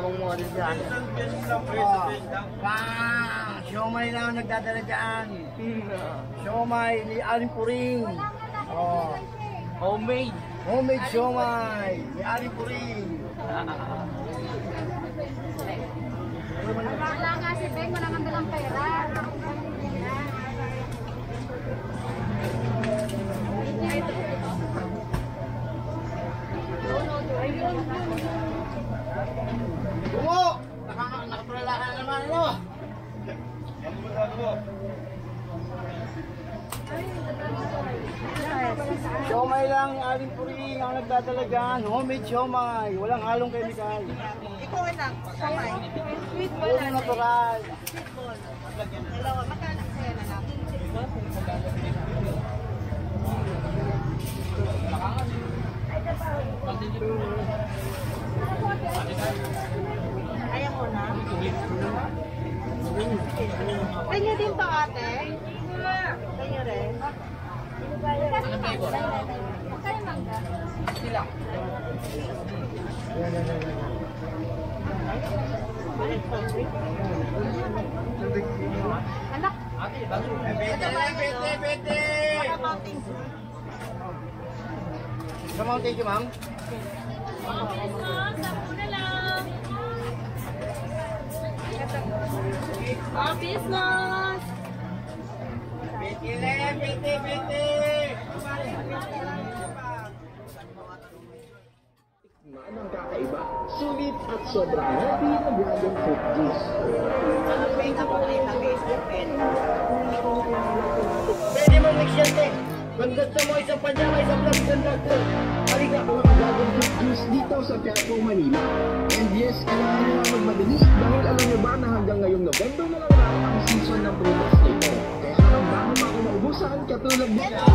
tamang model dyan. Siomay lang ang nagdadala dyan. Siomay ni Aling Puring. Homemade. Homemade siomay ni Aling Puring. Wala nga si Ben, wala kang dalang pera. Bungo! Nakatulala ka na naman, ano? Siomay lang, Aling Puring ang nagdadala dyan. Homemade siomay. Walang halong chemical. Ikaw lang, siomay. Sweet ball. Puro natural. Sweet ball. Dalawa, magkano sa'yo na lang? Ayaw mo na? Kanya din to ate? Kanya rin? Magkano mangga? Sila. Anak. Bete! Sa mountain ka, ma'am? Business! Bete! Anong kakaiba? Sulit at sobrang happy na dragon fruit juice. Pwede mo mix yan, te. Kung gusto mo isang pajama, isang vlog, isang doctor. Halika ang mga dragon fruit juice dito sa Quiapo, Manila. And yes, kailangan nyo nga magmabilis dahil alam nyo ba na hanggang ngayong November na lang ang season ng prutas nito. Kaya hanggang bago pa ako maubusan, katulad nila.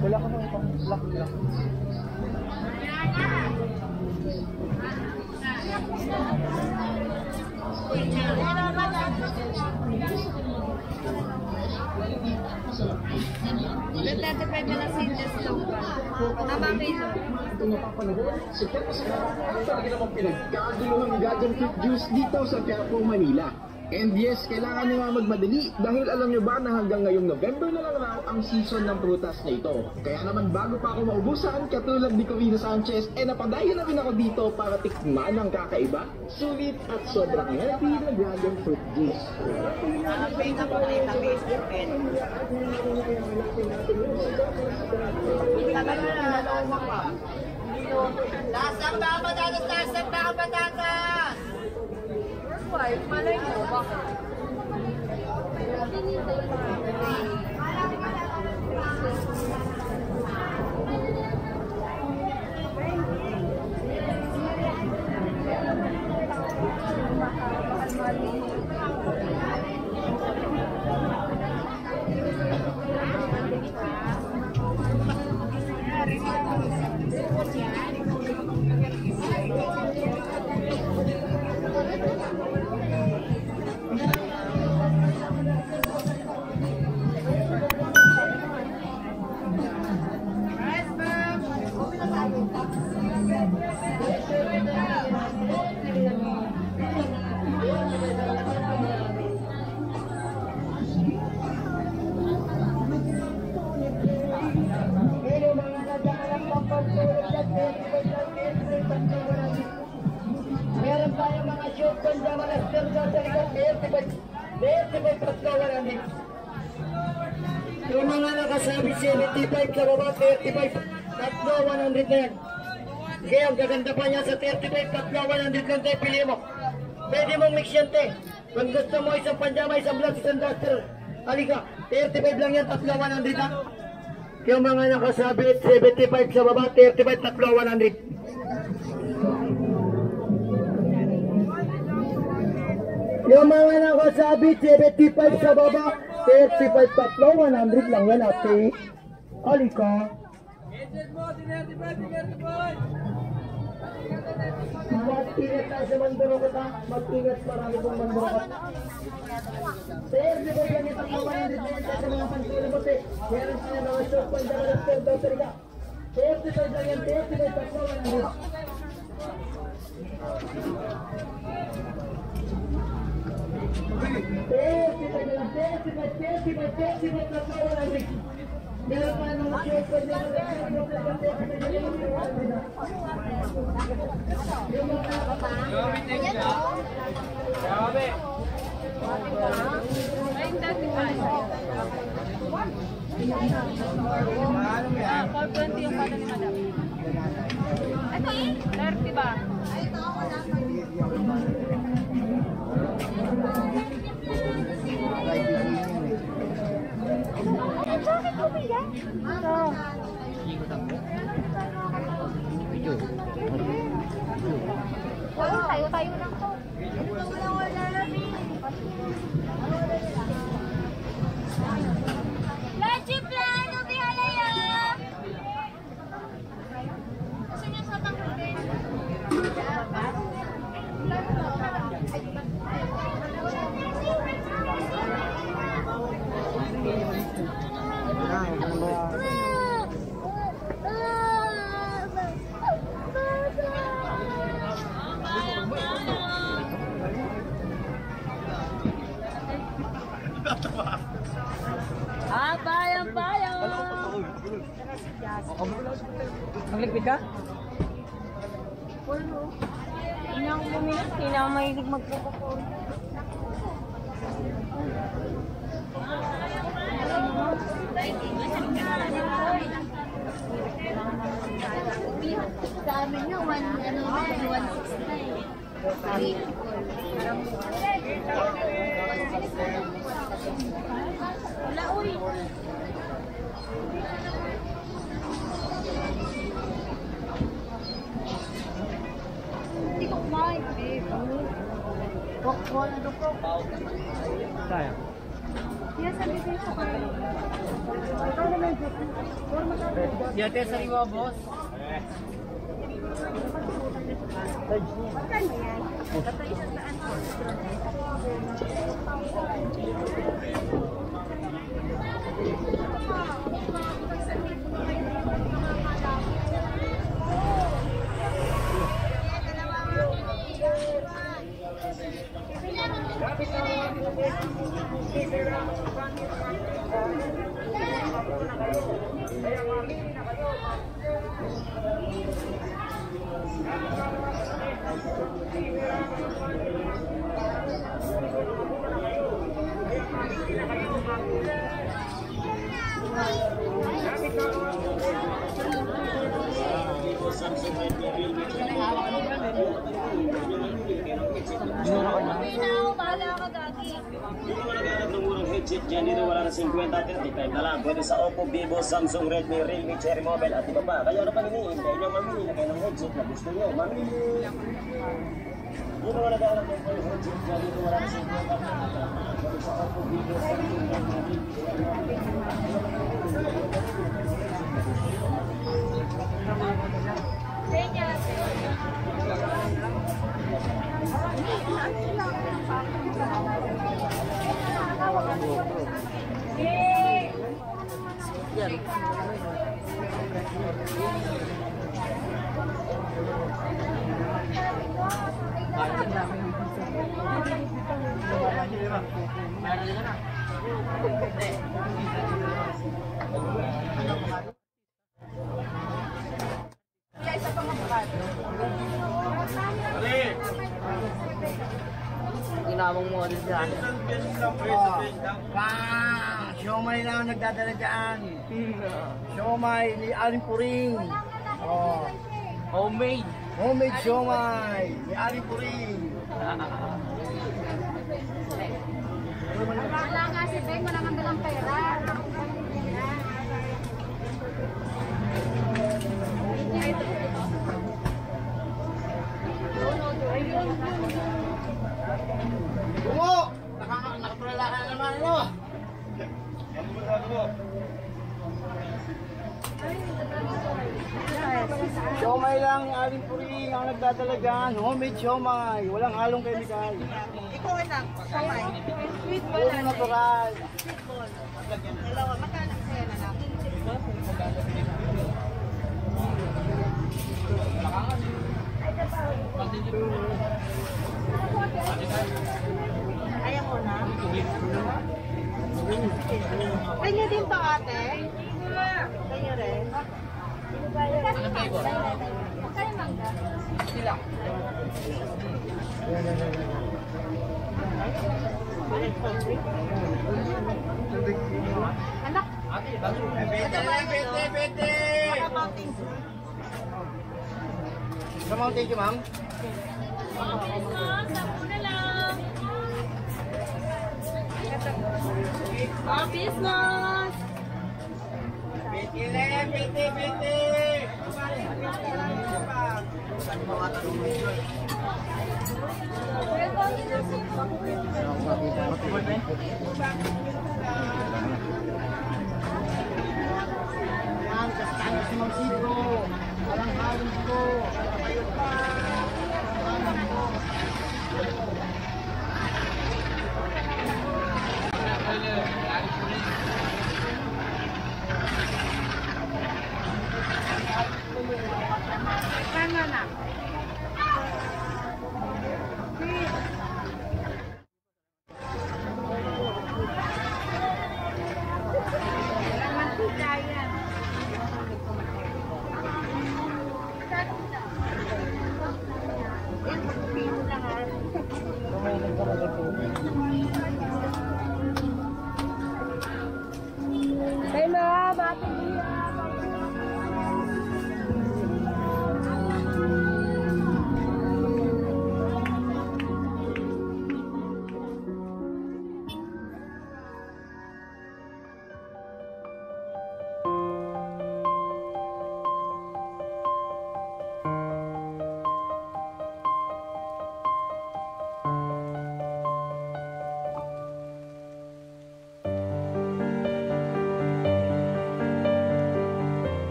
Wala ka nang itong lock lang. Depende na sa inches lang ba? Tama kayo. Ito napapanood, sikat sa talaga namang pinagkaguluhang dragon fruit juice dito sa Quiapo, Manila. And yes, kailangan nyo nga magmadali dahil alam nyo ba na hanggang ngayong November na lang raw ang season ng prutas na ito. Kaya naman bago pa ako maubusan, katulad ni Corina Sanchez, napadayo na rin ako dito para tikman ang kakaiba, sulit at sobrang healthy na dragon fruit juice. Lasang baka patatas, lasang baka patatas! Why? Malay mo, baka. Meron tayong mga shotgun na mga sterga sa likod, 35 yung mga nakasabi 75 sa baba, 35, tatlo, 100 na yan. Kaya ang gaganda pa niya sa 35, tatlo, 100 lang tayo, pili mo. Pwede mong mix yan, te. Kung gusto mo isang panjama, isang blouse, isang duster, halika, 35 lang yan, tatlo, 100 lang. Yung mga nakasabi 75 sa baba, 35, tatlo, 100. Yung mga nakasabit, 75 sa baba, 35 tatlo, 100 lang yan, ate. Halika. Mag-ingat tayo sa mandurukot, ha? Mag-ingat, marami pong mandurukot. 35 lang yung tatlo, 100 lang yan sa mga pansulibot, eh. Meron sila mga short, panjama ng stereo, daughter ka. 35 lang yan, 35 tatlo, 100. Tayo lang to. Wala namin. Leche plano, bihalaya. Gusto niya sa tangkulin. Bayang. Magligpit ka? Hindi na ako bumili. Hindi na ako mahilig magpapapon. Sa amin nga, 160 na eh. Wala, uy. Hindi ko kumain, babe. Wala na po. Kaya. Yan, sabi ko yung kumain. Yate sariwa, boss. Magkano yan? Ito isang daan. Kapit na mga Bahala ka dati. Hindi mo naghanap ng murang headset dyan. Dito wala na 50, 35 na lang. Pwede sa Oppo, Vivo, Samsung, Redmi, Realme, Cherry Mobile at iba pa. Kayo na pang iniintay nyo mamili na kayo ng headset na gusto nyo. Mamili. Dito wala naghanap ng murang headset dyan. Dito wala na 50, 35 na lang. Pwede sa Oppo, Vivo, Samsung, Redmi, Ginamang mo ulit dyan. Siomay lang ang nagdadala dyan. Siomay ni Aling Puring. Oh. Homemade. Homemade siomay ni Aling Puring. Wala nga si Ben, wala kang dalang pera. Bungo! Nakatulala ka naman, ano? Siomay lang ni Aling Puring ang nagdadala dyan. Homemade siomay. Walang halong chemical. Ikaw lang, kamay. Sweet ball Puro natural. Sweet ball. Dalawa, magkano sa'yo na lang? Ayaw ko na. Kanya din to ate? Kanya rin? Magkano mangga? Sila. Anak, Bete! mountain. Sa mountain ki, ma'am? Business! Bete! Yan, kasama si Mang Sidro. Walang halong ko. Kayo pa. Kano na? Say na, bati niya.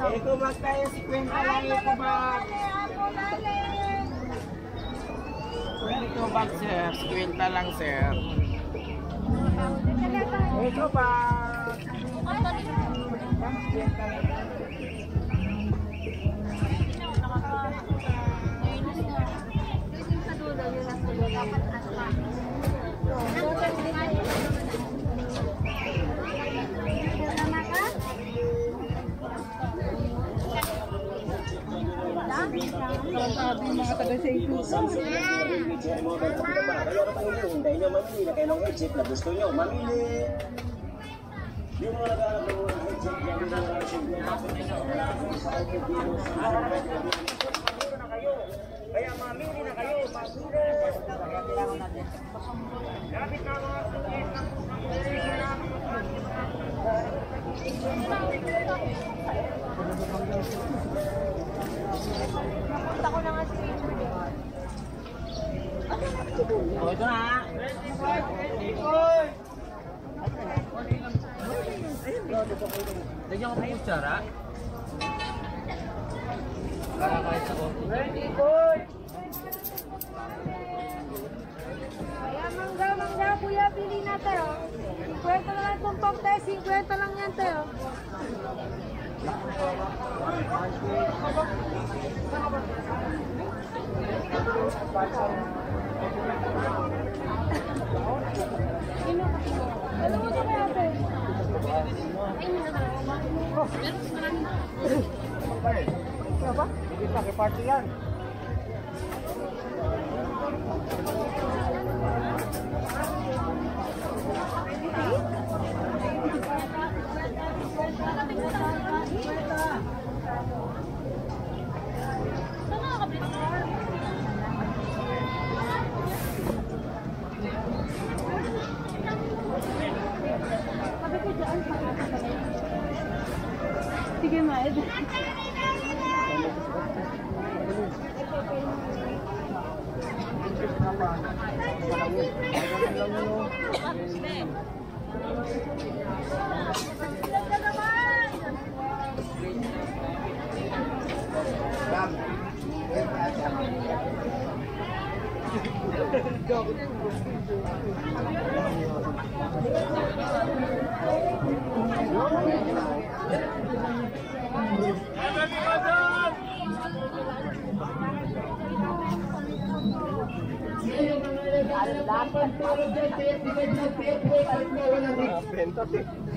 Ito bag tayo, 50 lang ito bag. Ito bag sir, 50 lang sir. Ito bag. Sa dulo, yun ang dulo. Dapat asma. Vivo, Samsung, Realme, Cherry Mobile, at iba pa. Kayo na pang hinihintay nyo mamili na kayo ng headset na gusto nyo mamili. Yung mga naghahanap ng mga headset dyan, yung mga naghahanap sa Oppo, Vivo, Samsung, Redmi, na kayo. Kaya mamili na kayo, masulit. Kaya kailangan natin. Lapit na mga sulit ng Napunta ko na nga si Richard. Oh, ito na. Lagyan ko po yung tsara. Para kahit sa konti. Kaya mangga, kuya, pili na tayo. 50 lang ang tumpok tayo, 50 lang yan tayo. Ano mo na kaya tayo? Hindi pa, party yan. Sige, Maed.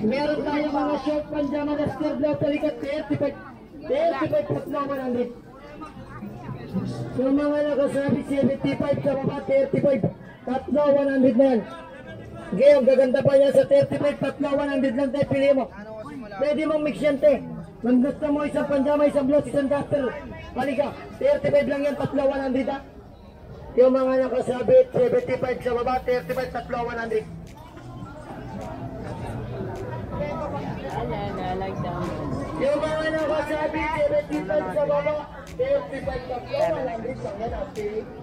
Meron tayo mga short panjama na skirt blouse talikat 35 tatlo 100. So mga nakasabi 75 sa baba 35 tatlo 100 na yan. Okay, ang gaganda pa niya sa 35 tatlo 100 lang tayo, pili mo. Pwede mong mix yan te. Kung gusto mo isang panjama, isang blouse, isang duster, halika 35 lang yan, tatlo 100 ha. Yung mga nakasabit 75 sa baba 35 tatlo 100. Yung mga nakasabi 75 sa baba 35 tatlo 100 lang yan.